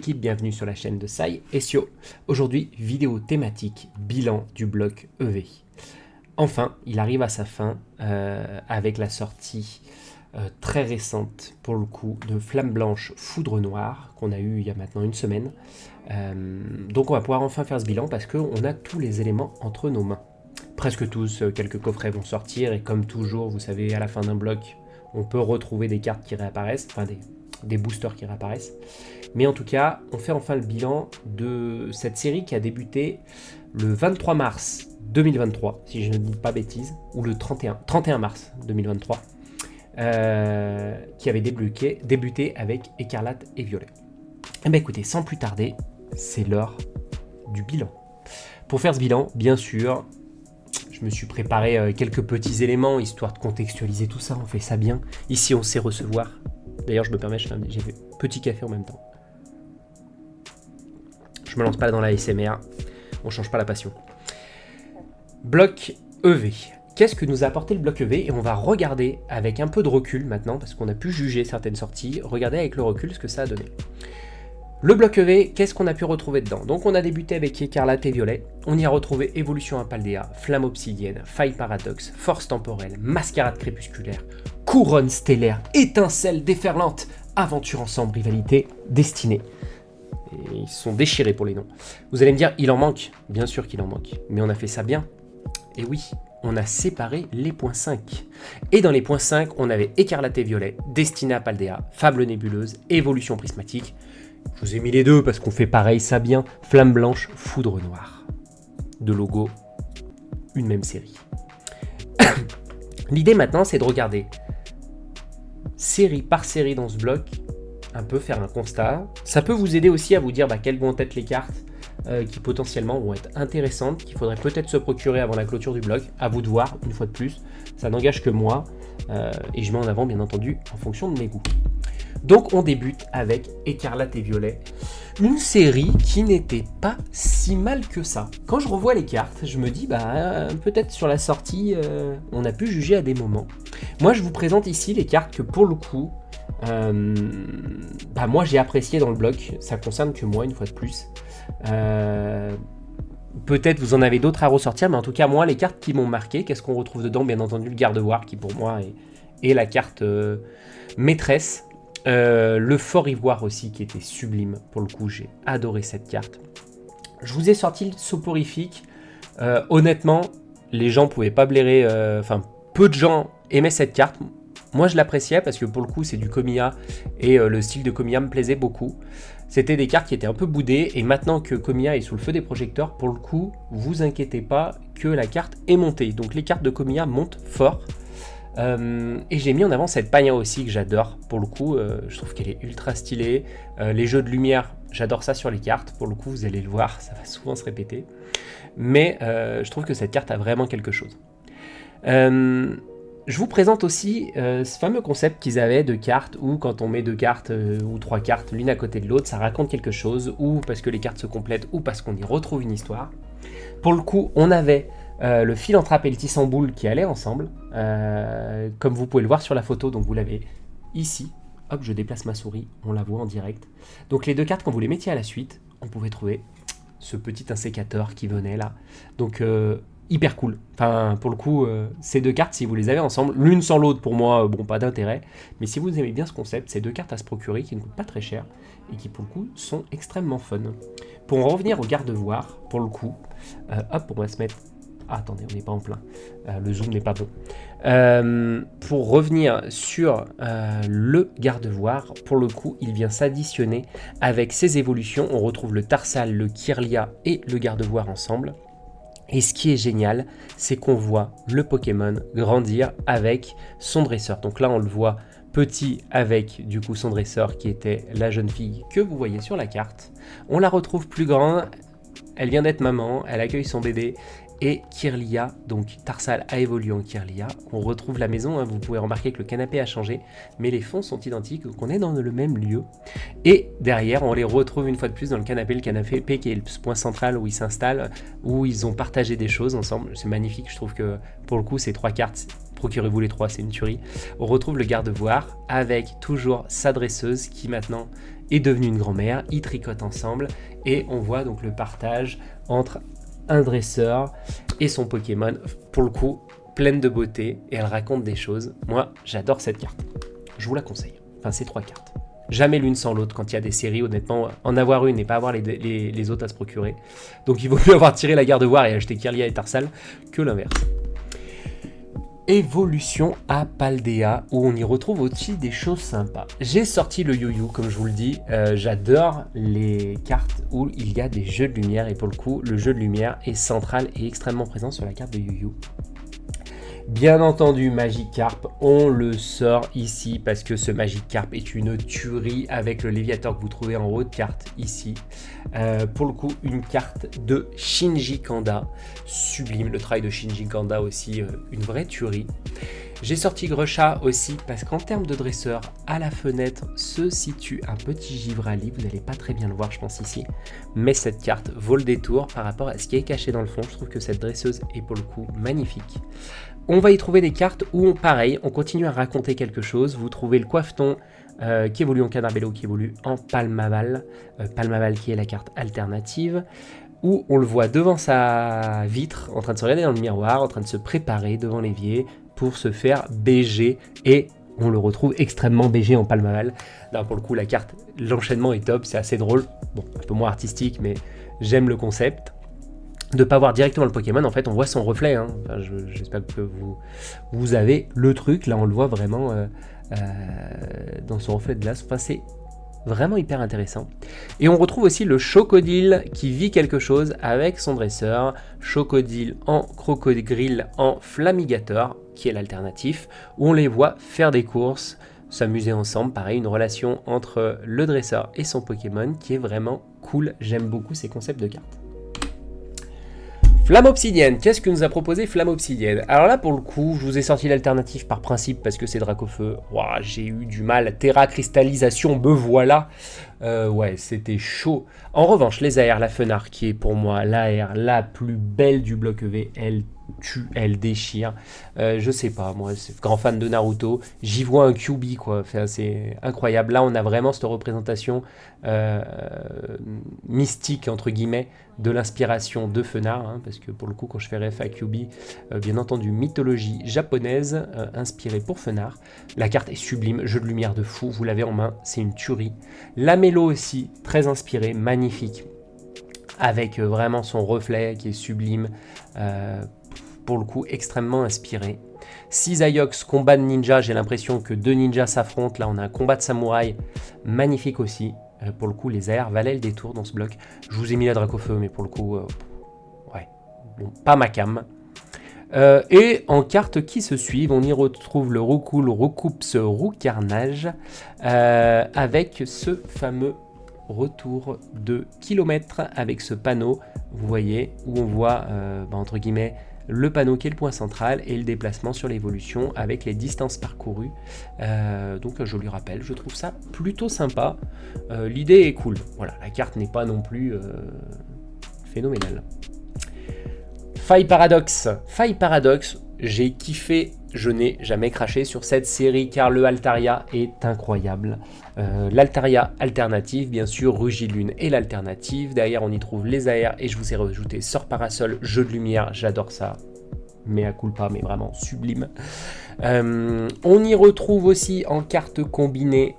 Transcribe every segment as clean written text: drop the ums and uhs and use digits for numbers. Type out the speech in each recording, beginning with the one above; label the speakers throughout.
Speaker 1: l'équipe, bienvenue sur la chaîne de Sai SEO. Aujourd'hui, vidéo thématique, bilan du bloc EV. Enfin, il arrive à sa fin avec la sortie très récente pour le coup de Flamme Blanche Foudre Noire qu'on a eu il y a maintenant une semaine. Donc on va pouvoir enfin faire ce bilan parce qu'on a tous les éléments entre nos mains. Presque tous, quelques coffrets vont sortir et comme toujours, vous savez, à la fin d'un bloc, on peut retrouver des cartes qui réapparaissent, enfin des boosters qui réapparaissent. Mais en tout cas, on fait enfin le bilan de cette série qui a débuté le 23 mars 2023, si je ne dis pas bêtises, ou le 31 mars 2023, qui avait débuté avec Écarlate et Violet. Et bien écoutez, sans plus tarder, c'est l'heure du bilan. Pour faire ce bilan, bien sûr, je me suis préparé quelques petits éléments, histoire de contextualiser tout ça, on fait ça bien. Ici, on sait recevoir. D'ailleurs, je me permets, j'ai fait petit café en même temps. Je me lance pas dans la ASMR, on change pas la passion. Bloc EV. Qu'est-ce que nous a apporté le bloc EV? Et on va regarder avec un peu de recul maintenant, parce qu'on a pu juger certaines sorties, regarder avec le recul ce que ça a donné. Le bloc EV, qu'est-ce qu'on a pu retrouver dedans? Donc on a débuté avec Écarlate et Violet, on y a retrouvé Évolution Impaldea, Flamme Obsidienne, Faille Paradoxe, Force Temporelle, Mascarade Crépusculaire, Couronne Stellaire, Étincelle Déferlante, Aventure Ensemble, Rivalité, Destinée. Et ils sont déchirés pour les noms. Vous allez me dire, il en manque. Bien sûr qu'il en manque, mais on a fait ça bien. Et oui, on a séparé les points 5. Et dans les points 5, on avait Écarlate et Violet, Destinée Impaldea, Fable Nébuleuse, Évolution Prismatique. Je vous ai mis les deux parce qu'on fait pareil, ça bien. Flamme Blanche, Foudre Noire. Deux logos, une même série. L'idée maintenant, c'est de regarder série par série dans ce bloc, un peu faire un constat. Ça peut vous aider aussi à vous dire quelles vont être les cartes qui potentiellement vont être intéressantes, qu'il faudrait peut-être se procurer avant la clôture du bloc. À vous de voir, une fois de plus. Ça n'engage que moi et je mets en avant, bien entendu, en fonction de mes goûts. Donc on débute avec Écarlate et Violet, une série qui n'était pas si mal que ça. Quand je revois les cartes, je me dis peut-être sur la sortie, on a pu juger à des moments. Moi je vous présente ici les cartes que pour le coup, moi j'ai apprécié dans le bloc, ça concerne que moi une fois de plus. Peut-être vous en avez d'autres à ressortir, mais en tout cas moi les cartes qui m'ont marqué, qu'est-ce qu'on retrouve dedans? Bien entendu le Gardevoir qui pour moi est la carte maîtresse. Le Fort Ivoire aussi qui était sublime, pour le coup j'ai adoré cette carte. Je vous ai sorti le Soporifique, honnêtement les gens pouvaient pas blairer, peu de gens aimaient cette carte. Moi je l'appréciais parce que pour le coup c'est du Kamiya et le style de Kamiya me plaisait beaucoup. C'était des cartes qui étaient un peu boudées et maintenant que Kamiya est sous le feu des projecteurs, pour le coup vous inquiétez pas que la carte est montée. Donc les cartes de Kamiya montent fort. Et j'ai mis en avant cette Pania aussi que j'adore pour le coup, je trouve qu'elle est ultra stylée. Les jeux de lumière, j'adore ça sur les cartes, pour le coup vous allez le voir, ça va souvent se répéter. Mais je trouve que cette carte a vraiment quelque chose. Je vous présente aussi ce fameux concept qu'ils avaient de cartes où quand on met deux cartes ou trois cartes l'une à côté de l'autre, ça raconte quelque chose, ou parce que les cartes se complètent, ou parce qu'on y retrouve une histoire. Pour le coup, on avait le Philanthrape et le Tissamboule qui allaient ensemble, comme vous pouvez le voir sur la photo, donc vous l'avez ici. Hop, je déplace ma souris, on la voit en direct. Donc les deux cartes, quand vous les mettiez à la suite, on pouvait trouver ce petit insécateur qui venait là. Donc hyper cool. Enfin, pour le coup, ces deux cartes, si vous les avez ensemble, l'une sans l'autre, pour moi, pas d'intérêt. Mais si vous aimez bien ce concept, ces deux cartes à se procurer qui ne coûtent pas très cher et qui, pour le coup, sont extrêmement fun. Pour en revenir au Gardevoir, pour le coup, on va se mettre... attendez, on n'est pas en plein. Le zoom n'est pas bon. Pour revenir sur le Gardevoir, pour le coup, il vient s'additionner avec ses évolutions. On retrouve le Tarsal, le Kirlia et le Gardevoir ensemble. Et ce qui est génial, c'est qu'on voit le Pokémon grandir avec son dresseur. Donc là, on le voit petit avec du coup son dresseur qui était la jeune fille que vous voyez sur la carte. On la retrouve plus grande, elle vient d'être maman, elle accueille son bébé. Et Kirlia, donc Tarsal a évolué en Kirlia. On retrouve la maison, vous pouvez remarquer que le canapé a changé, mais les fonds sont identiques, donc on est dans le même lieu. Et derrière, on les retrouve une fois de plus dans le canapé qui est le point central où ils s'installent, où ils ont partagé des choses ensemble. C'est magnifique, je trouve que pour le coup, ces trois cartes, procurez-vous les 3, c'est une tuerie. On retrouve le gardevoir avec toujours sa dresseuse qui maintenant est devenue une grand-mère, ils tricotent ensemble et on voit donc le partage entre un dresseur et son Pokémon, pour le coup pleine de beauté et elle raconte des choses. Moi j'adore cette carte, je vous la conseille, enfin ces 3 cartes. Jamais l'une sans l'autre quand il y a des séries, honnêtement, en avoir une et pas avoir les autres à se procurer. Donc il vaut mieux avoir tiré la gardevoir et acheter Kirlia et Tarsal que l'inverse. Évolution à Paldea, où on y retrouve aussi des choses sympas. J'ai sorti le Yu-Yu, comme je vous le dis, j'adore les cartes où il y a des jeux de lumière, et pour le coup, le jeu de lumière est central et extrêmement présent sur la carte de Yu-Yu. Bien entendu, Magikarp, on le sort ici parce que ce Magikarp est une tuerie avec le Léviator que vous trouvez en haut de carte ici. Pour le coup, une carte de Shinji Kanda, sublime. Le travail de Shinji Kanda aussi, une vraie tuerie. J'ai sorti Gresha aussi parce qu'en termes de dresseur, à la fenêtre se situe un petit Givrali. Vous n'allez pas très bien le voir, je pense, ici. Mais cette carte vaut le détour par rapport à ce qui est caché dans le fond. Je trouve que cette dresseuse est pour le coup magnifique. On va y trouver des cartes où, pareil, on continue à raconter quelque chose. Vous trouvez le Coiffeton qui évolue en Canarbello, qui évolue en Palmaval. Palmaval qui est la carte alternative, où on le voit devant sa vitre, en train de se regarder dans le miroir, en train de se préparer devant l'évier pour se faire BG. Et on le retrouve extrêmement BG en Palmaval. Là, pour le coup, la carte, l'enchaînement est top, c'est assez drôle. Bon, un peu moins artistique, mais j'aime le concept. De ne pas voir directement le Pokémon, en fait on voit son reflet, hein. Enfin, j'espère que vous avez le truc, là on le voit vraiment dans son reflet de glace, enfin, c'est vraiment hyper intéressant. Et on retrouve aussi le Chocodile qui vit quelque chose avec son dresseur, Chocodile en Crocodile en Flamigator, qui est l'alternatif, où on les voit faire des courses, s'amuser ensemble, pareil, une relation entre le dresseur et son Pokémon qui est vraiment cool, j'aime beaucoup ces concepts de cartes. Flamme Obsidienne, qu'est-ce que nous a proposé Flamme Obsidienne? Alors là, pour le coup, je vous ai sorti l'alternative par principe parce que c'est Dracofeu. Ouah, j'ai eu du mal. Terra Cristallisation, me voilà. Ouais, c'était chaud. En revanche, les AR, la Fenard, qui est pour moi l'AR la plus belle du bloc EV, elle tue, elle déchire. Je sais pas, moi, c'est grand fan de Naruto. J'y vois un QB, quoi. Enfin, c'est incroyable. Là, on a vraiment cette représentation mystique, entre guillemets, de l'inspiration de Fenard, hein, parce que pour le coup, quand je fais ref à QB, bien entendu, mythologie japonaise inspirée pour Fenard. La carte est sublime, jeu de lumière de fou, vous l'avez en main, c'est une tuerie. La Mélo aussi, très inspirée, magnifique, avec vraiment son reflet qui est sublime, pour le coup extrêmement inspiré. Cisaiox, combat de ninja, j'ai l'impression que 2 ninjas s'affrontent, là on a un combat de samouraï, magnifique aussi. Pour le coup, les AR valaient le détour dans ce bloc. Je vous ai mis la Dracofeu, mais pour le coup, ouais, bon, pas ma cam. Et en cartes qui se suivent, on y retrouve le Roucoule, Roucoups, Roucarnage, avec ce fameux retour de kilomètres avec ce panneau, vous voyez, où on voit, entre guillemets, le panneau qui est le point central et le déplacement sur l'évolution avec les distances parcourues. Donc je lui rappelle, je trouve ça plutôt sympa. L'idée est cool. Voilà, la carte n'est pas non plus phénoménale. Faille Paradoxe. Faille Paradoxe, j'ai kiffé, je n'ai jamais craché sur cette série car le Altaria est incroyable. L'Altaria alternative, bien sûr, Rugilune est l'alternative. Derrière, on y trouve les AR et je vous ai rajouté Sort Parasol, jeu de lumière, j'adore ça. Mea culpa, mais vraiment sublime. On y retrouve aussi en carte combinée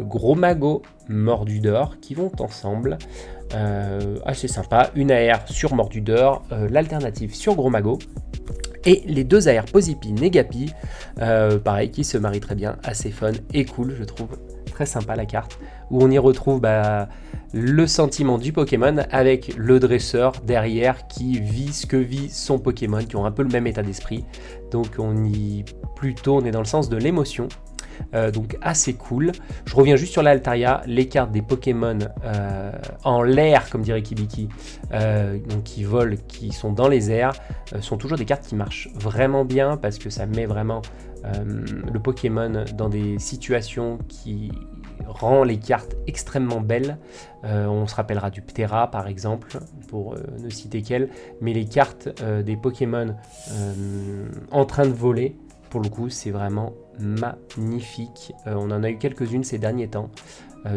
Speaker 1: Gros Mago, Mordudor qui vont ensemble. Assez sympa, une AR sur Mordudor, l'alternative sur Gros Mago. Et les 2 AR Posipi, Negapi, pareil, qui se marient très bien, assez fun et cool, je trouve. Très sympa la carte, où on y retrouve le sentiment du Pokémon avec le dresseur derrière qui vit ce que vit son Pokémon, qui ont un peu le même état d'esprit. Donc on est dans le sens de l'émotion. Donc assez cool. Je reviens juste sur l'Altaria, les cartes des Pokémon en l'air, comme dirait Kibiki, donc qui volent, qui sont dans les airs, sont toujours des cartes qui marchent vraiment bien parce que ça met vraiment le Pokémon dans des situations qui rend les cartes extrêmement belles. On se rappellera du Ptera par exemple, pour ne citer qu'elle, mais les cartes des Pokémon en train de voler, Pour le coup, c'est vraiment magnifique. On en a eu quelques-unes ces derniers temps.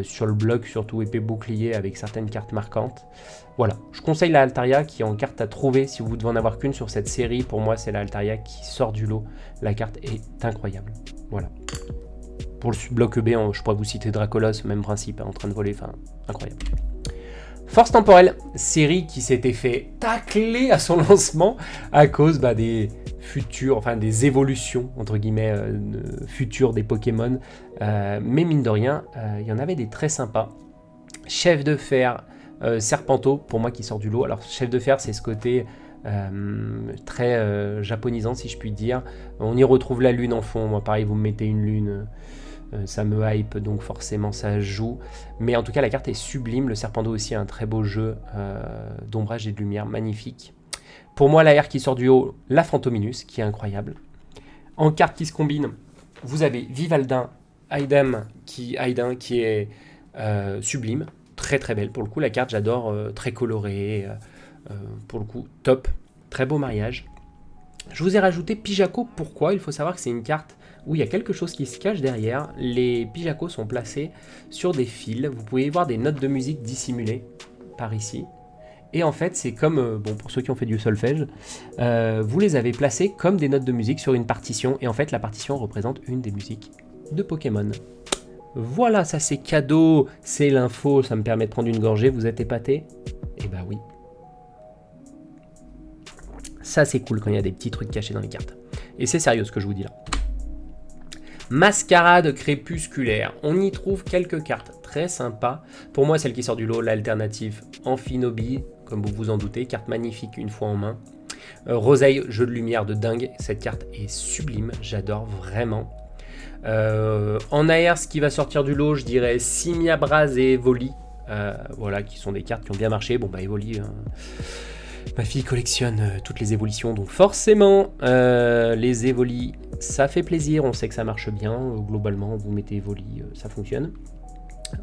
Speaker 1: Sur le blog, surtout épée bouclier avec certaines cartes marquantes. Voilà, je conseille la Altaria qui est en carte à trouver si vous devez en avoir qu'une sur cette série. Pour moi, c'est la Altaria qui sort du lot. La carte est incroyable. Voilà. Pour le bloc EB, je pourrais vous citer Dracolos, même principe, en train de voler, enfin, incroyable. Force temporelle, série qui s'était fait tacler à son lancement à cause des futurs, enfin des évolutions, entre guillemets, futures des Pokémon. Mais mine de rien, il y en avait des très sympas. Chef de fer, Serpento, pour moi qui sort du lot. Alors, chef de fer, c'est ce côté très japonisant, si je puis dire. On y retrouve la lune en fond. Moi, pareil, vous me mettez une lune... ça me hype, donc forcément ça joue. Mais en tout cas, la carte est sublime. Le Serpento aussi a un très beau jeu d'ombrage et de lumière, magnifique. Pour moi, la R qui sort du haut, la Fantominus, qui est incroyable. En carte qui se combine, vous avez Vivaldin, Aidam qui est sublime. Très très belle. Pour le coup, la carte, j'adore, très colorée. Pour le coup, top. Très beau mariage. Je vous ai rajouté Pijako. Pourquoi ? Il faut savoir que c'est une carte où il y a quelque chose qui se cache derrière. Les Pijakos sont placés sur des fils. Vous pouvez voir des notes de musique dissimulées par ici. Et en fait, c'est comme, pour ceux qui ont fait du solfège, vous les avez placés comme des notes de musique sur une partition. Et en fait, la partition représente une des musiques de Pokémon. Voilà, ça c'est cadeau. C'est l'info, ça me permet de prendre une gorgée. Vous êtes épatés ? Eh ben oui. Ça c'est cool quand il y a des petits trucs cachés dans les cartes. Et c'est sérieux ce que je vous dis là. Mascarade crépusculaire. On y trouve quelques cartes très sympas. Pour moi, celle qui sort du lot, l'alternative Amphinobi, comme vous vous en doutez. Carte magnifique une fois en main. Roseille, jeu de lumière de dingue. Cette carte est sublime. J'adore vraiment. En AR, ce qui va sortir du lot, je dirais Simiabras et Evoli. Voilà, qui sont des cartes qui ont bien marché. Bon, Evoli... Ma fille collectionne toutes les évolutions, donc forcément, les Evoli, ça fait plaisir, on sait que ça marche bien, globalement, vous mettez Evoli, ça fonctionne.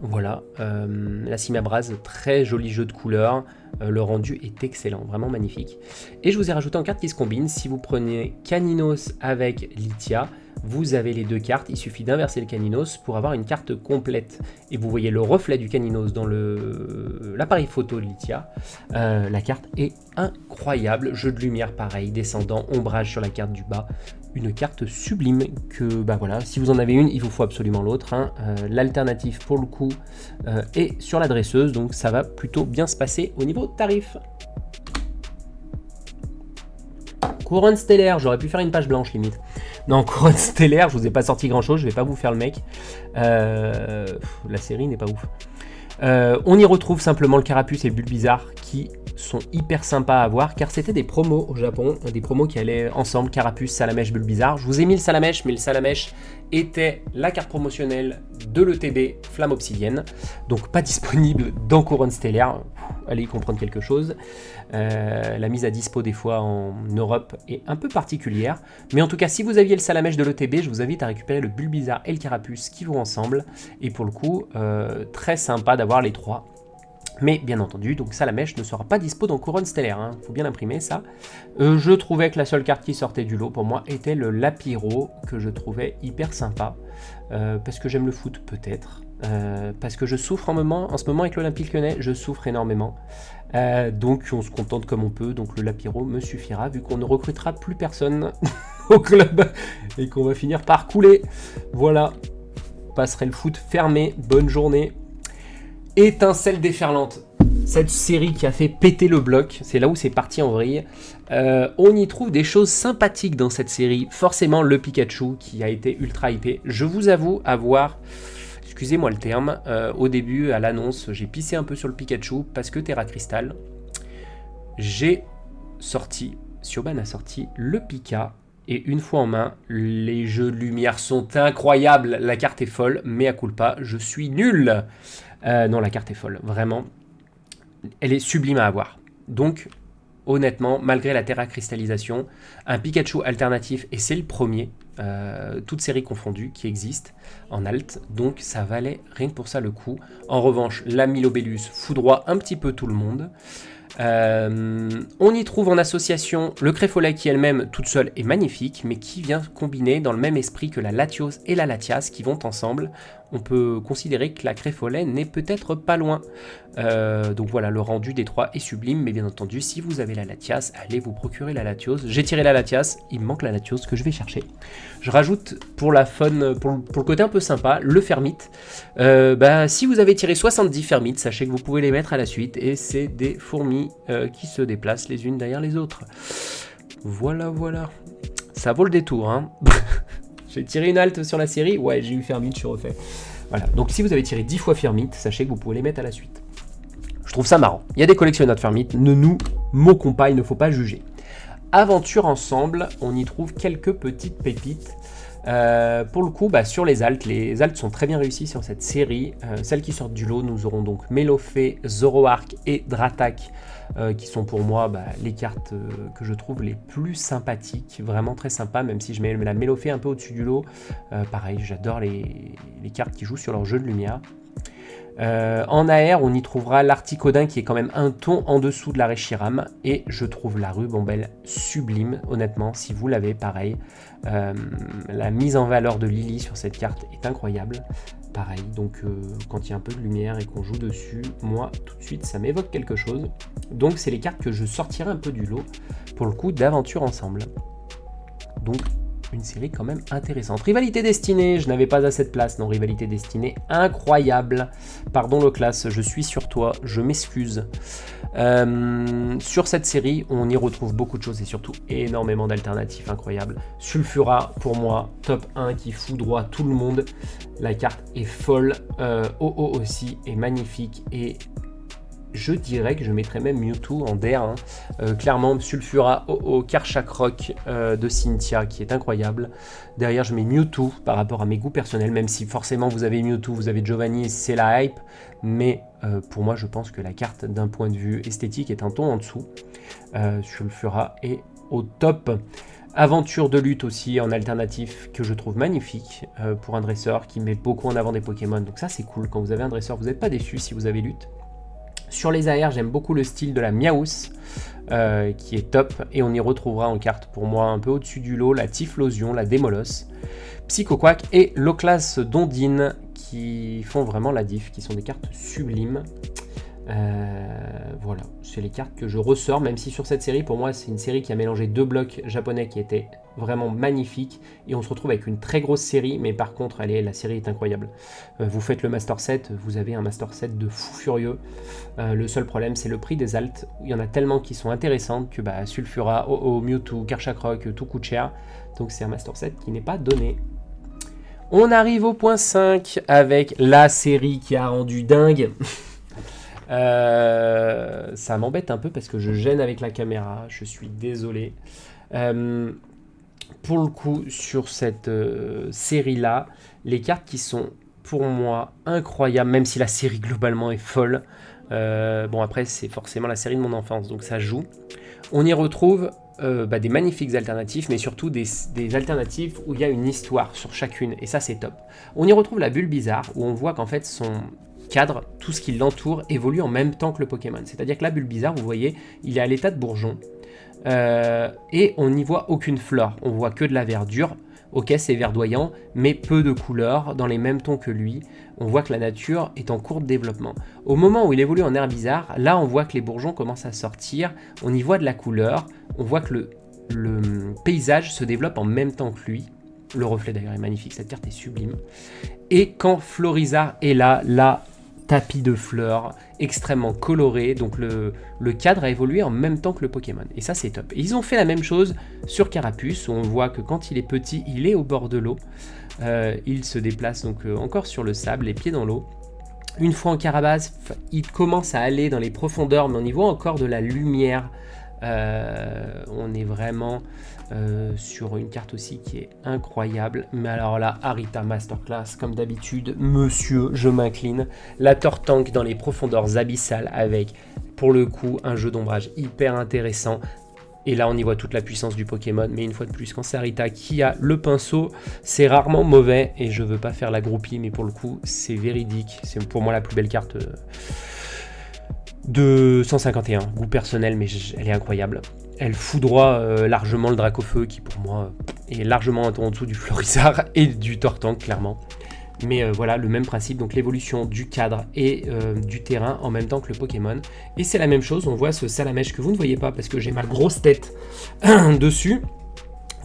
Speaker 1: Voilà, la Simiabras, très joli jeu de couleurs, le rendu est excellent, vraiment magnifique. Et je vous ai rajouté en carte qui se combine, si vous prenez Caninos avec Litia, vous avez les deux cartes, il suffit d'inverser le Caninos pour avoir une carte complète. Et vous voyez le reflet du Caninos dans l'appareil photo de Litia. La carte est incroyable, jeu de lumière pareil, descendant, ombrage sur la carte du bas. Une carte sublime que, voilà, si vous en avez une, il vous faut absolument l'autre. Hein. L'alternative pour le coup est sur la dresseuse, donc ça va plutôt bien se passer au niveau tarif. Couronne stellaire, j'aurais pu faire une page blanche limite. Non, couronne stellaire, je vous ai pas sorti grand chose, je vais pas vous faire le mec. La série n'est pas ouf. On y retrouve simplement le Carapuce et le Bulbizarre qui sont hyper sympas à voir car c'était des promos au Japon, des promos qui allaient ensemble, Carapuce, Salamèche, Bulbizarre. Je vous ai mis le Salamèche, mais le Salamèche était la carte promotionnelle de l'ETB Flamme Obsidienne, donc pas disponible dans Couronne Stellaire. Allez y comprendre quelque chose. La mise à dispo des fois en Europe est un peu particulière, mais en tout cas si vous aviez le Salamèche de l'ETB, je vous invite à récupérer le Bulbizarre et le Carapuce qui vont ensemble, et pour le coup très sympa d'avoir les trois. Mais bien entendu, donc Salamèche ne sera pas dispo dans Couronne Stellaire, hein. Faut bien l'imprimer ça. Je trouvais que la seule carte qui sortait du lot pour moi était le Lapiro, que je trouvais hyper sympa, parce que j'aime le foot peut-être, parce que je souffre en ce moment avec l'Olympique Lyonnais, je souffre énormément. Donc on se contente comme on peut, donc le Lapiro me suffira, vu qu'on ne recrutera plus personne au club, et qu'on va finir par couler. Voilà, passerai le foot fermé, bonne journée. Étincelle déferlante, cette série qui a fait péter le bloc, c'est là où c'est parti en vrille. On y trouve des choses sympathiques dans cette série, forcément le Pikachu qui a été ultra hypé. Je vous avoue avoir, excusez-moi le terme, au début à l'annonce j'ai pissé un peu sur le Pikachu parce que Terra Crystal. Sioban a sorti le Pika. Et une fois en main, les jeux de lumière sont incroyables. La carte est folle, mais à culpa, je suis nul. Non, la carte est folle, vraiment. Elle est sublime à avoir. Donc, honnêtement, malgré la Terra Cristallisation, un Pikachu alternatif, et c'est le premier, toutes séries confondues qui existent en alt, donc ça valait rien que pour ça le coup. En revanche, la Milobellus foudroie un petit peu tout le monde. On y trouve en association le Créfollet qui elle-même toute seule est magnifique, mais qui vient combiner dans le même esprit que la Latios et la Latias qui vont ensemble. On peut considérer que la Créfollet n'est peut-être pas loin. Donc voilà, le rendu des trois est sublime, mais bien entendu, si vous avez la Latias, allez vous procurer la Latios. J'ai tiré la Latias, il me manque la Latios que je vais chercher. Je rajoute pour la fun, pour le côté un peu sympa, le Fermite. Si vous avez tiré 70 Fermites, sachez que vous pouvez les mettre à la suite, et c'est des fourmis qui se déplacent les unes derrière les autres. Voilà. Ça vaut le détour, hein. J'ai tiré une halte sur la série, ouais, j'ai eu Fermite, je suis refait. Voilà, donc si vous avez tiré 10 fois Fermite, sachez que vous pouvez les mettre à la suite. Je trouve ça marrant. Il y a des collectionneurs de Fermite, ne nous moquons pas, il ne faut pas juger. Aventure ensemble, on y trouve quelques petites pépites. Pour le coup, sur les altes sont très bien réussies sur cette série. Celles qui sortent du lot, nous aurons donc Mélophée, Zoroark et Dratak, qui sont pour moi les cartes que je trouve les plus sympathiques, vraiment très sympa, même si je mets la Mélophée un peu au-dessus du lot. Pareil, j'adore les cartes qui jouent sur leur jeu de lumière. En AR, on y trouvera l'Articodin qui est quand même un ton en dessous de la Reshiram, et je trouve la Rubombelle sublime, honnêtement, si vous l'avez, pareil. La mise en valeur de Lily sur cette carte est incroyable, pareil, donc quand il y a un peu de lumière et qu'on joue dessus, moi, tout de suite, ça m'évoque quelque chose. Donc c'est les cartes que je sortirai un peu du lot, pour le coup, d'aventure ensemble. Donc une série quand même intéressante. Rivalité Destinée, je n'avais pas à cette place. Non, Rivalité Destinée, incroyable. Pardon le classe, je suis sur toi, je m'excuse. Sur cette série, on y retrouve beaucoup de choses et surtout énormément d'alternatifs incroyables. Sulfura, pour moi, top 1 qui foudroie tout le monde. La carte est folle. OO aussi est magnifique et je dirais que je mettrais même Mewtwo en DR. Clairement, Sulfura, OO, Karchakroc de Cynthia qui est incroyable. Derrière, je mets Mewtwo par rapport à mes goûts personnels, même si forcément vous avez Mewtwo, vous avez Giovanni, c'est la hype. Mais pour moi, je pense que la carte, d'un point de vue esthétique, est un ton en dessous. Sulfura est au top. Aventure de lutte aussi en alternatif que je trouve magnifique pour un dresseur qui met beaucoup en avant des Pokémon. Donc ça, c'est cool. Quand vous avez un dresseur, vous n'êtes pas déçu si vous avez lutte. Sur les AR, j'aime beaucoup le style de la Miaous, qui est top, et on y retrouvera en carte pour moi un peu au-dessus du lot la Typhlosion, la Démolos, Psychoquack et Loclas Dondine qui font vraiment la diff, qui sont des cartes sublimes. Voilà, c'est les cartes que je ressors, même si sur cette série, pour moi, c'est une série qui a mélangé deux blocs japonais qui étaient vraiment magnifiques, et on se retrouve avec une très grosse série, mais par contre, la série est incroyable. Vous faites le Master Set, vous avez un Master Set de fou furieux. Le seul problème, c'est le prix des altes. Il y en a tellement qui sont intéressantes que Sulfura, OO, Mewtwo, Karchakroc, tout coûte cher. Donc c'est un Master Set qui n'est pas donné. On arrive au point 5 avec la série qui a rendu dingue. Ça m'embête un peu parce que je gêne avec la caméra, je suis désolé. Pour le coup, sur cette série-là, les cartes qui sont pour moi incroyables, même si la série globalement est folle. Bon, après, c'est forcément la série de mon enfance, donc ça joue. On y retrouve des magnifiques alternatives, mais surtout des alternatives où il y a une histoire sur chacune, et ça, c'est top. On y retrouve la bulle bizarre, où on voit qu'en fait, son cadre, tout ce qui l'entoure, évolue en même temps que le Pokémon. C'est-à-dire que la bulle bizarre, vous voyez, il est à l'état de bourgeon, et on n'y voit aucune flore, on voit que de la verdure. Ok, c'est verdoyant, mais peu de couleurs, dans les mêmes tons que lui. On voit que la nature est en cours de développement. Au moment où il évolue en air bizarre, là on voit que les bourgeons commencent à sortir, on y voit de la couleur, on voit que le paysage se développe en même temps que lui. Le reflet d'ailleurs est magnifique, cette carte est sublime. Et quand Florizard est là, tapis de fleurs, extrêmement coloré, donc le cadre a évolué en même temps que le Pokémon, et ça c'est top. Et ils ont fait la même chose sur Carapuce, où on voit que quand il est petit, il est au bord de l'eau, il se déplace donc encore sur le sable, les pieds dans l'eau. Une fois en Carapace, il commence à aller dans les profondeurs, mais on y voit encore de la lumière. On est vraiment sur une carte aussi qui est incroyable. Mais alors là, Harita Masterclass, comme d'habitude, monsieur, je m'incline. La Tortank dans les profondeurs abyssales avec, pour le coup, un jeu d'ombrage hyper intéressant. Et là, on y voit toute la puissance du Pokémon. Mais une fois de plus, quand c'est Arita qui a le pinceau, c'est rarement mauvais. Et je veux pas faire la groupie, mais pour le coup, c'est véridique. C'est pour moi la plus belle carte de 151. Goût personnel, mais elle est incroyable. Elle foudroie largement le Dracofeu, qui pour moi est largement un ton en dessous du Florizarre et du Tortank, clairement. Mais voilà, le même principe, donc l'évolution du cadre et du terrain en même temps que le Pokémon. Et c'est la même chose, on voit ce Salamèche que vous ne voyez pas parce que j'ai ma grosse tête dessus,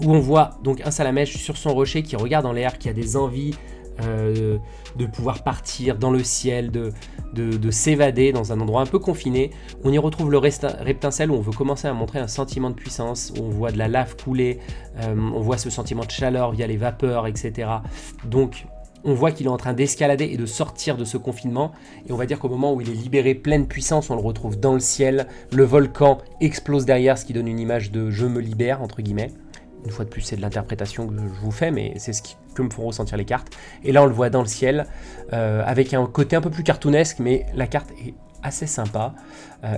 Speaker 1: où on voit donc un Salamèche sur son rocher qui regarde en l'air, qui a des envies de pouvoir partir dans le ciel, de s'évader dans un endroit un peu confiné. On y retrouve le Reptincelle où on veut commencer à montrer un sentiment de puissance, où on voit de la lave couler, on voit ce sentiment de chaleur via les vapeurs, etc. Donc on voit qu'il est en train d'escalader et de sortir de ce confinement. Et on va dire qu'au moment où il est libéré pleine puissance, on le retrouve dans le ciel. Le volcan explose derrière, ce qui donne une image de « je me libère » entre guillemets. Une fois de plus, c'est de l'interprétation que je vous fais, mais c'est ce que me font ressentir les cartes. Et là, on le voit dans le ciel, avec un côté un peu plus cartoonesque, mais la carte est assez sympa.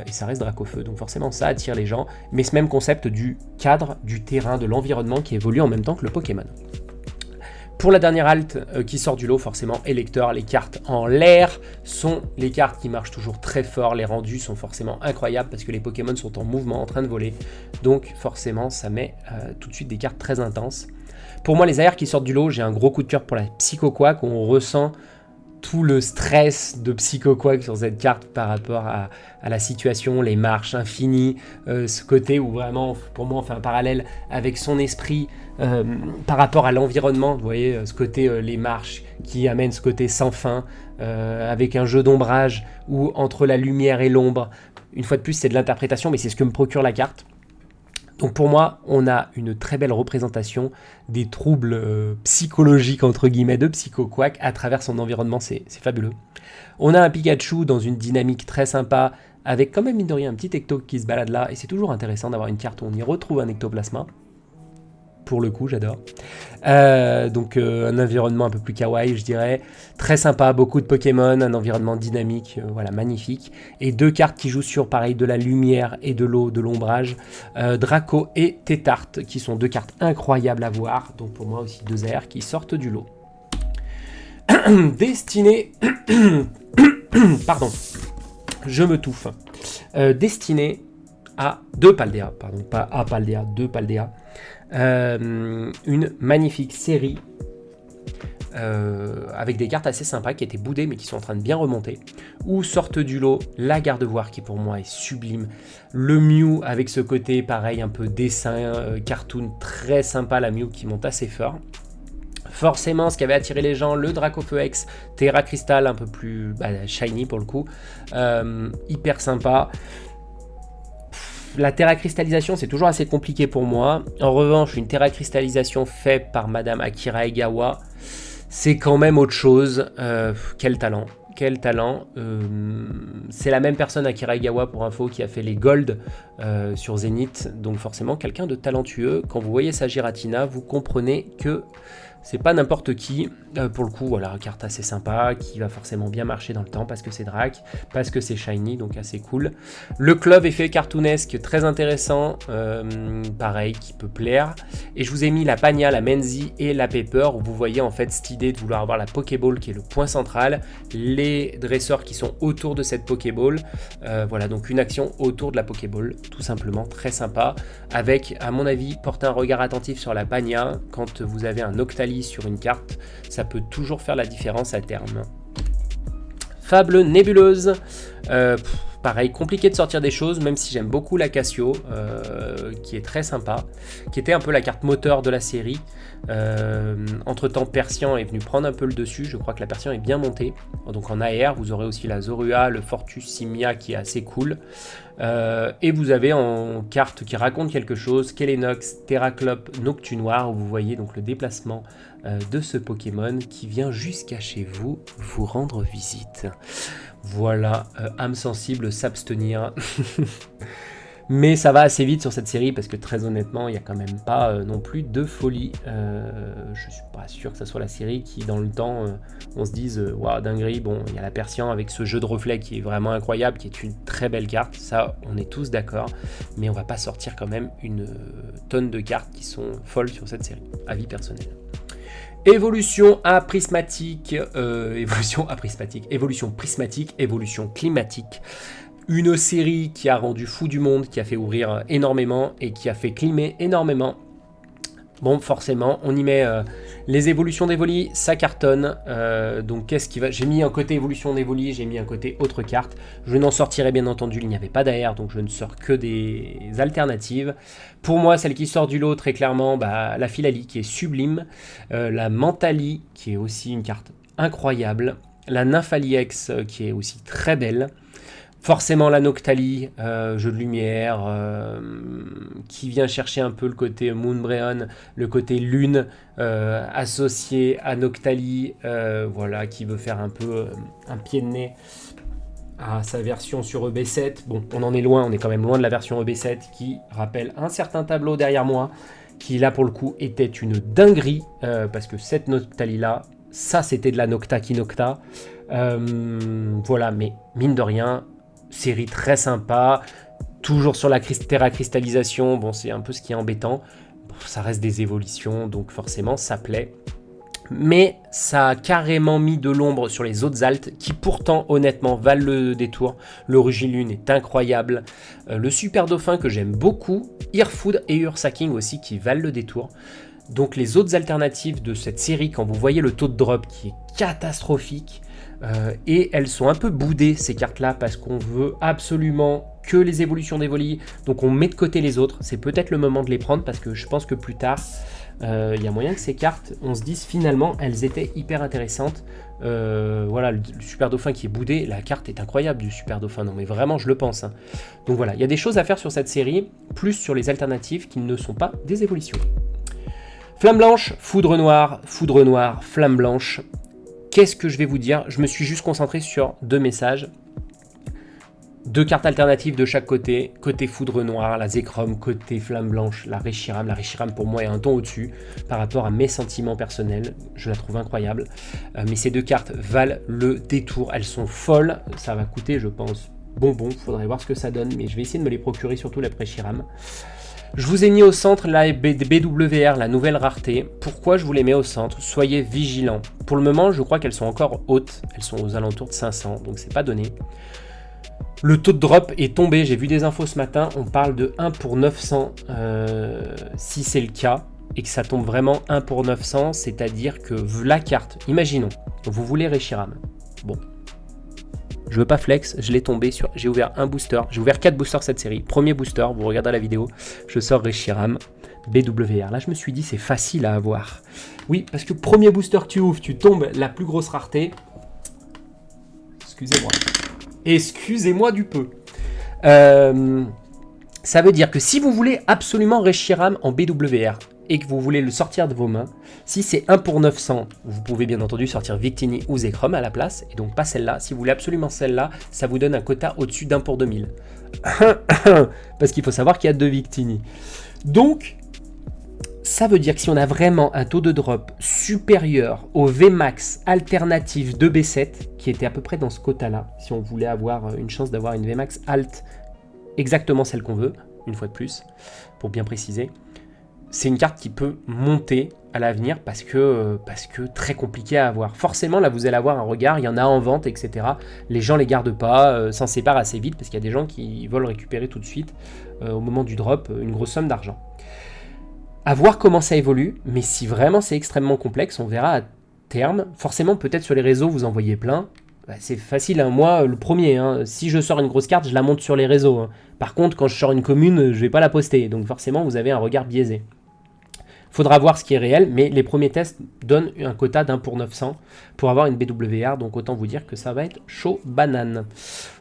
Speaker 1: Et ça reste Dracofeu, donc forcément, ça attire les gens. Mais ce même concept du cadre, du terrain, de l'environnement qui évolue en même temps que le Pokémon. Pour la dernière halte qui sort du lot, forcément, électeur, les cartes en l'air sont les cartes qui marchent toujours très fort. Les rendus sont forcément incroyables parce que les Pokémon sont en mouvement, en train de voler. Donc forcément, ça met tout de suite des cartes très intenses. Pour moi, les AR qui sortent du lot, j'ai un gros coup de cœur pour la Psycho Quack. On ressent tout le stress de Psycho Quack sur cette carte par rapport à la situation, les marches infinies, ce côté où vraiment, pour moi, on fait un parallèle avec son esprit par rapport à l'environnement. Vous voyez, ce côté, les marches qui amènent ce côté sans fin, avec un jeu d'ombrage où entre la lumière et l'ombre, une fois de plus, c'est de l'interprétation, mais c'est ce que me procure la carte. Donc pour moi, on a une très belle représentation des troubles psychologiques, entre guillemets, de Psycho Quack à travers son environnement, c'est fabuleux. On a un Pikachu dans une dynamique très sympa, avec quand même, mine de rien, un petit ecto qui se balade là, et c'est toujours intéressant d'avoir une carte où on y retrouve un ectoplasma. Pour le coup, j'adore. Donc un environnement un peu plus kawaii, je dirais. Très sympa, beaucoup de Pokémon, un environnement dynamique, voilà, magnifique. Et deux cartes qui jouent sur, pareil, de la lumière et de l'eau, de l'ombrage. Draco et Tétart, qui sont deux cartes incroyables à voir. Donc pour moi aussi, deux AR qui sortent du lot. Destiné... Pardon, je me touffe. Destiné à deux Paldea, pardon, pas à Paldea, deux Paldea. Une magnifique série avec des cartes assez sympas qui étaient boudées mais qui sont en train de bien remonter, où sortent du lot la Gardevoir qui pour moi est sublime, le Mew avec ce côté pareil un peu dessin, cartoon très sympa, la Mew qui monte assez fort. Forcément, ce qui avait attiré les gens, le Dracofeu X, Terra Crystal un peu plus shiny pour le coup, hyper sympa. La terracristallisation, c'est toujours assez compliqué pour moi. En revanche, une terracristallisation faite par Madame Akira Egawa, c'est quand même autre chose. Quel talent. Quel talent. C'est la même personne, Akira Egawa, pour info, qui a fait les Gold sur Zenith. Donc forcément, quelqu'un de talentueux. Quand vous voyez sa Giratina, vous comprenez que c'est pas n'importe qui. Pour le coup, voilà, une carte assez sympa qui va forcément bien marcher dans le temps parce que c'est Drac, parce que c'est shiny, donc assez cool. Le club effet cartoonesque très intéressant, pareil, qui peut plaire. Et je vous ai mis la Pagna, la Menzi et la Pepper où vous voyez en fait cette idée de vouloir avoir la Pokéball qui est le point central, les dresseurs qui sont autour de cette Pokéball. Voilà, donc une action autour de la Pokéball, tout simplement, très sympa. Avec, à mon avis, portez un regard attentif sur la Pagna. Quand vous avez un Octali sur une carte, ça peut toujours faire la différence à terme. Fable nébuleuse, pareil, compliqué de sortir des choses, même si j'aime beaucoup la Cassio, qui est très sympa, qui était un peu la carte moteur de la série. Entre-temps, Persian est venu prendre un peu le dessus, je crois que la Persian est bien montée. Donc en AR, vous aurez aussi la Zorua, le Fortus Simia qui est assez cool. Et vous avez en carte qui raconte quelque chose, Kelenox, Terraclop, Noctunoir, où vous voyez donc le déplacement de ce Pokémon qui vient jusqu'à chez vous rendre visite. Voilà, âme sensible, s'abstenir. Mais ça va assez vite sur cette série parce que très honnêtement, il n'y a quand même pas non plus de folie. Je suis pas sûr que ça soit la série qui, dans le temps, on se dise waouh, dinguerie. Bon, il y a la Persian avec ce jeu de reflets qui est vraiment incroyable, qui est une très belle carte. Ça, on est tous d'accord. Mais on va pas sortir quand même une tonne de cartes qui sont folles sur cette série. Avis personnel. Évolution prismatique, évolution climatique. Une série qui a rendu fou du monde, qui a fait ouvrir énormément et qui a fait climer énormément. Bon, forcément, on y met les évolutions d'Evoli, ça cartonne. Donc, qu'est-ce qui va... J'ai mis un côté évolution d'Evoli, j'ai mis un côté autre carte. Je n'en sortirai bien entendu, il n'y avait pas d'AR, donc je ne sors que des alternatives. Pour moi, celle qui sort du lot, très clairement, la Philali, qui est sublime. La Mentali, qui est aussi une carte incroyable. La Nymphalie X, qui est aussi très belle. Forcément la Noctali, jeu de lumière, qui vient chercher un peu le côté Moonbreon, le côté lune, associé à Noctali, voilà, qui veut faire un peu un pied de nez à sa version sur EB7. Bon, on en est loin, on est quand même loin de la version EB7, qui rappelle un certain tableau derrière moi, qui là pour le coup était une dinguerie, parce que cette Noctali là, ça c'était de la Nocta qui Nocta. Voilà, mais mine de rien, série très sympa, toujours sur la Terra cristallisation, bon c'est un peu ce qui est embêtant, bon, ça reste des évolutions, donc forcément ça plaît, mais ça a carrément mis de l'ombre sur les autres altes, qui pourtant honnêtement valent le détour. Le Rugilune est incroyable, le Super Dauphin que j'aime beaucoup, Earfood et Ursacking aussi qui valent le détour. Donc les autres alternatives de cette série, quand vous voyez le taux de drop qui est catastrophique, et elles sont un peu boudées ces cartes là parce qu'on veut absolument que les évolutions d'Evoli, donc on met de côté les autres. C'est peut-être le moment de les prendre parce que je pense que plus tard il y a moyen que ces cartes, on se dise finalement elles étaient hyper intéressantes. Voilà, le Super Dauphin qui est boudé, la carte est incroyable du Super Dauphin, non mais vraiment je le pense, hein. Donc voilà, il y a des choses à faire sur cette série, plus sur les alternatives qui ne sont pas des évolutions. Flamme blanche, foudre noire, flamme blanche. Qu'est-ce que je vais vous dire? Je me suis juste concentré sur deux messages. Deux cartes alternatives de chaque côté. Côté foudre noire, la Zekrom. Côté flamme blanche, la Reshiram. La Reshiram pour moi est un ton au-dessus par rapport à mes sentiments personnels. Je la trouve incroyable. Mais ces deux cartes valent le détour. Elles sont folles. Ça va coûter, je pense, bonbon. Faudrait voir ce que ça donne. Mais je vais essayer de me les procurer, surtout la Reshiram. Je vous ai mis au centre la BWR, la nouvelle rareté. Pourquoi je vous les mets au centre? Soyez vigilants. Pour le moment, je crois qu'elles sont encore hautes. Elles sont aux alentours de 500, donc c'est pas donné. Le taux de drop est tombé. J'ai vu des infos ce matin. On parle de 1 pour 900 si c'est le cas et que ça tombe vraiment 1 pour 900, c'est-à-dire que la carte, imaginons, vous voulez Reshiram. Bon. Je veux pas flex, je l'ai tombé sur... J'ai ouvert un booster, j'ai ouvert 4 boosters cette série. Premier booster, vous regardez la vidéo, je sors Reshiram, BWR. Là, je me suis dit, c'est facile à avoir. Oui, parce que premier booster que tu ouvres, tu tombes la plus grosse rareté. Excusez-moi. Excusez-moi du peu. Ça veut dire que si vous voulez absolument Reshiram en BWR, et que vous voulez le sortir de vos mains, si c'est 1 pour 900, vous pouvez bien entendu sortir Victini ou Zekrom à la place, et donc pas celle-là. Si vous voulez absolument celle-là, ça vous donne un quota au-dessus d'1 pour 2000. Parce qu'il faut savoir qu'il y a 2 Victini. Donc, ça veut dire que si on a vraiment un taux de drop supérieur au VMAX alternative de B7, qui était à peu près dans ce quota-là, si on voulait avoir une chance d'avoir une VMAX alt exactement celle qu'on veut, une fois de plus, pour bien préciser, c'est une carte qui peut monter à l'avenir parce que très compliqué à avoir. Forcément, là, vous allez avoir un regard, il y en a en vente, etc. Les gens les gardent pas, s'en séparent assez vite parce qu'il y a des gens qui veulent récupérer tout de suite, au moment du drop, une grosse somme d'argent. À voir comment ça évolue, mais si vraiment c'est extrêmement complexe, on verra à terme. Forcément, peut-être sur les réseaux, vous en voyez plein. C'est facile, hein. Moi, le premier, hein. Si je sors une grosse carte, je la monte sur les réseaux, hein. Par contre, quand je sors une commune, je vais pas la poster. Donc forcément, vous avez un regard biaisé. Faudra voir ce qui est réel, mais les premiers tests donnent un quota d'1 pour 900 pour avoir une BWR, donc autant vous dire que ça va être chaud banane.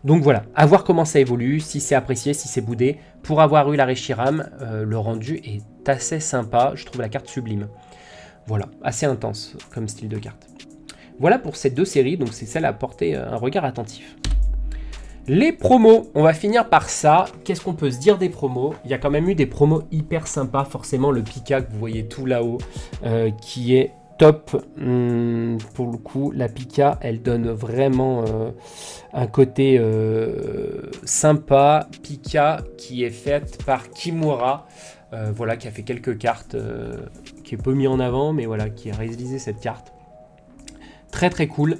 Speaker 1: Donc voilà, à voir comment ça évolue, si c'est apprécié, si c'est boudé. Pour avoir eu la Reshiram, le rendu est assez sympa, je trouve la carte sublime. Voilà, assez intense comme style de carte. Voilà pour ces deux séries, donc c'est celle à porter un regard attentif. Les promos, on va finir par ça. Qu'est-ce qu'on peut se dire des promos? Il y a quand même eu des promos hyper sympas. Forcément, le Pika que vous voyez tout là-haut, qui est top. Pour le coup, la Pika, elle donne vraiment un côté sympa. Pika qui est faite par Kimura. Voilà, qui a fait quelques cartes, qui est peu mis en avant, mais voilà, qui a réalisé cette carte. Très très cool.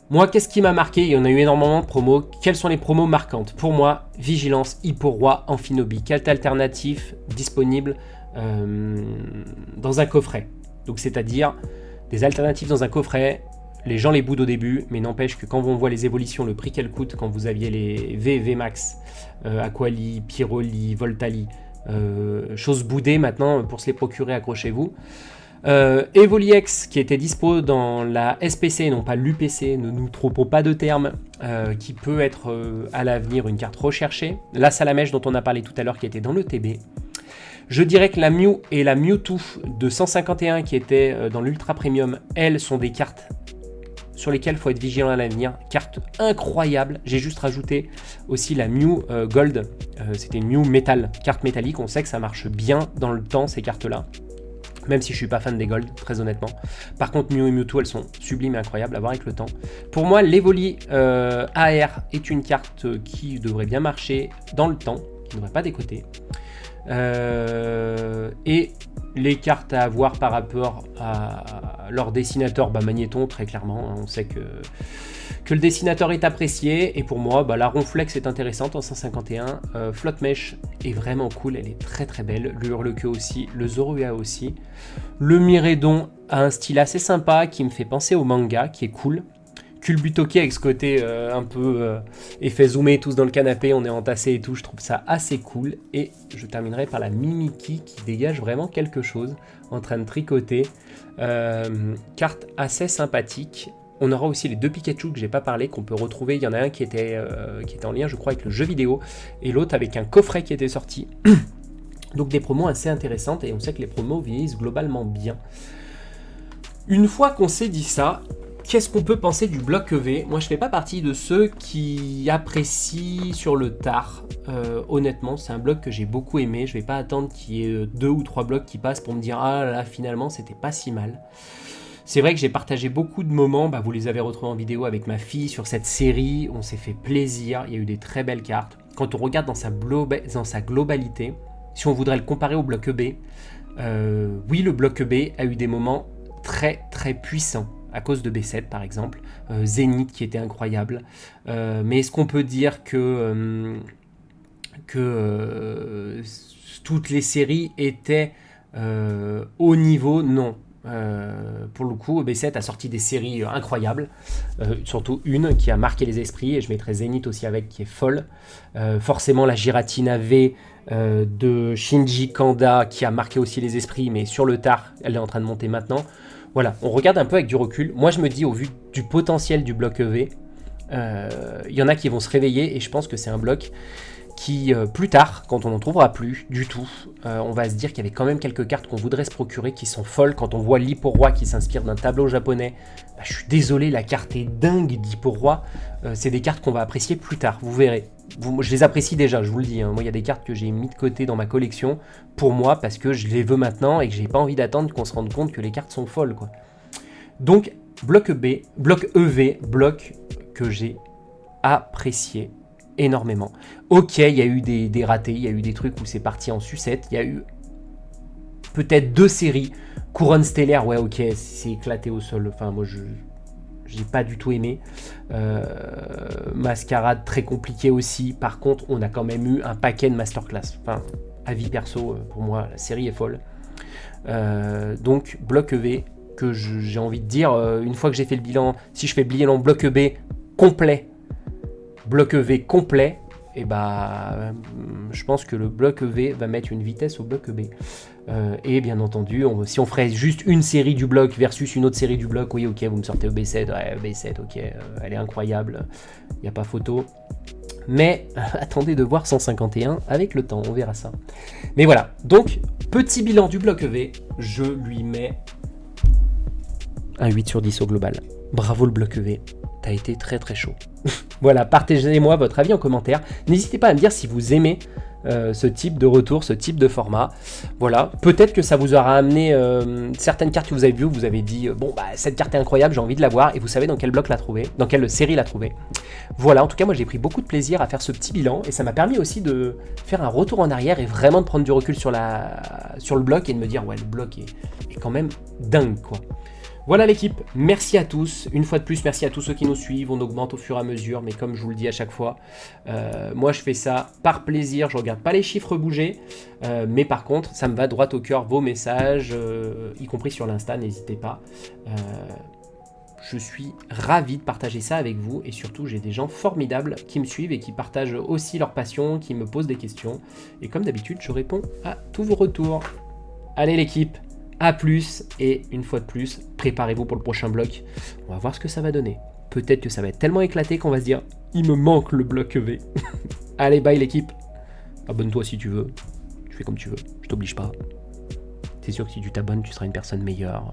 Speaker 1: Moi, qu'est-ce qui m'a marqué? Il y en a eu énormément de promos. Quelles sont les promos marquantes? Pour moi, Vigilance, Hippo-Roi, Amphinobi. Carte alternatif disponible dans un coffret. Donc, c'est-à-dire des alternatives dans un coffret. Les gens les boudent au début, mais n'empêche que quand on voit les évolutions, le prix qu'elles coûtent, quand vous aviez les V Max, Aquali, Pyroli, Voltali, choses boudées maintenant, pour se les procurer, accrochez-vous. Evoliex qui était dispo dans la SPC, non pas l'UPC, ne nous trompons pas de terme, qui peut être à l'avenir une carte recherchée. La Salamèche dont on a parlé tout à l'heure qui était dans le TB. Je dirais que la Mew et la Mewtwo de 151 qui étaient dans l'Ultra Premium, elles sont des cartes sur lesquelles il faut être vigilant à l'avenir. Carte incroyable. J'ai juste rajouté aussi la Mew Gold. C'était une Mew métal, carte métallique. On sait que ça marche bien dans le temps ces cartes-là. Même si je suis pas fan des Gold, très honnêtement. Par contre, Mew et Mewtwo, elles sont sublimes et incroyables à voir avec le temps. Pour moi, l'Evoli AR est une carte qui devrait bien marcher dans le temps, qui ne devrait pas décoter. Et les cartes à avoir par rapport à leur dessinateur, Magnéton, très clairement. On sait que le dessinateur est apprécié. Et pour moi, la Ronflex est intéressante en 151. Flotte-Mèche est vraiment cool, elle est très très belle. Le Hurle-Queue aussi, le Zorua aussi. Le Miraidon a un style assez sympa qui me fait penser au manga, qui est cool. Culbutoki avec ce côté un peu effet zoomé, tous dans le canapé, on est entassés et tout, je trouve ça assez cool. Et je terminerai par la Mimiki qui dégage vraiment quelque chose, en train de tricoter. Carte assez sympathique. On aura aussi les deux Pikachu que j'ai pas parlé, qu'on peut retrouver. Il y en a un qui était en lien, je crois, avec le jeu vidéo, et l'autre avec un coffret qui était sorti. Donc des promos assez intéressantes, et on sait que les promos vieillissent globalement bien. Une fois qu'on s'est dit ça, qu'est-ce qu'on peut penser du bloc EV? Moi, je fais pas partie de ceux qui apprécient sur le tard. Honnêtement, c'est un bloc que j'ai beaucoup aimé. Je vais pas attendre qu'il y ait 2 ou 3 blocs qui passent pour me dire « Ah là, finalement, c'était pas si mal ». C'est vrai que j'ai partagé beaucoup de moments, vous les avez retrouvés en vidéo avec ma fille sur cette série, on s'est fait plaisir, il y a eu des très belles cartes. Quand on regarde dans sa globalité, si on voudrait le comparer au bloc EB, oui, le bloc EB a eu des moments très très puissants, à cause de B7 par exemple, Zénith qui était incroyable, mais est-ce qu'on peut dire que toutes les séries étaient au niveau? Non. Pour le coup, B7 a sorti des séries incroyables, surtout une qui a marqué les esprits, et je mettrai Zénith aussi avec, qui est folle. Forcément la Giratina V de Shinji Kanda qui a marqué aussi les esprits, mais sur le tard, elle est en train de monter maintenant. Voilà, on regarde un peu avec du recul. Moi je me dis, au vu du potentiel du bloc EV, il y en a qui vont se réveiller, et je pense que c'est un bloc qui, plus tard, quand on n'en trouvera plus du tout, on va se dire qu'il y avait quand même quelques cartes qu'on voudrait se procurer qui sont folles. Quand on voit l'Hippo-Roi qui s'inspire d'un tableau japonais, je suis désolé, la carte est dingue d'Hippo-Roi. C'est des cartes qu'on va apprécier plus tard, vous verrez. Je les apprécie déjà, je vous le dis. Moi, il y a des cartes que j'ai mis de côté dans ma collection pour moi parce que je les veux maintenant et que j'ai pas envie d'attendre qu'on se rende compte que les cartes sont folles, quoi. Donc, bloc EV, bloc que j'ai apprécié énormément. Ok, il y a eu des ratés, il y a eu des trucs où c'est parti en sucette, il y a eu peut-être 2 séries. Couronne stellaire, ouais, ok, c'est éclaté au sol. Enfin, moi, j'ai pas du tout aimé. Mascarade, très compliqué aussi. Par contre, on a quand même eu un paquet de masterclass. Enfin, avis perso, pour moi, la série est folle. Donc, bloc EV, que j'ai envie de dire, une fois que j'ai fait le bilan, si je fais le bilan bloc EB complet, bloc EV complet, et je pense que le bloc EV va mettre une vitesse au bloc EB. Et bien entendu, si on ferait juste une série du bloc versus une autre série du bloc, oui, ok, vous me sortez EB7, ouais, EB7, ok, elle est incroyable, il n'y a pas photo. Mais attendez de voir 151 avec le temps, on verra ça. Mais voilà, donc, petit bilan du bloc EV, je lui mets un 8 sur 10 au global. Bravo le bloc EV. t'as été très très chaud. Voilà, partagez-moi votre avis en commentaire. N'hésitez pas à me dire si vous aimez ce type de retour, ce type de format. Voilà, peut-être que ça vous aura amené certaines cartes que vous avez vues, vous avez dit bon bah cette carte est incroyable, j'ai envie de la voir, et vous savez dans quel bloc la trouver, dans quelle série la trouver. Voilà, en tout cas moi j'ai pris beaucoup de plaisir à faire ce petit bilan, et ça m'a permis aussi de faire un retour en arrière et vraiment de prendre du recul sur le bloc et de me dire ouais le bloc est quand même dingue quoi. Voilà l'équipe, merci à tous, une fois de plus merci à tous ceux qui nous suivent, on augmente au fur et à mesure, mais comme je vous le dis à chaque fois, moi je fais ça par plaisir, je regarde pas les chiffres bouger, mais par contre ça me va droit au cœur vos messages, y compris sur l'Insta, n'hésitez pas. Je suis ravi de partager ça avec vous, et surtout j'ai des gens formidables qui me suivent et qui partagent aussi leur passion, qui me posent des questions, et comme d'habitude je réponds à tous vos retours. Allez l'équipe, à plus, et une fois de plus, préparez-vous pour le prochain bloc. On va voir ce que ça va donner. Peut-être que ça va être tellement éclaté qu'on va se dire « Il me manque le bloc V ». Allez, bye l'équipe. Abonne-toi si tu veux. Tu fais comme tu veux, je t'oblige pas. C'est sûr que si tu t'abonnes, tu seras une personne meilleure.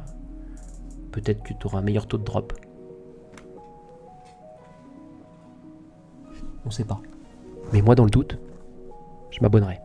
Speaker 1: Peut-être que tu auras un meilleur taux de drop. On sait pas. Mais moi, dans le doute, je m'abonnerai.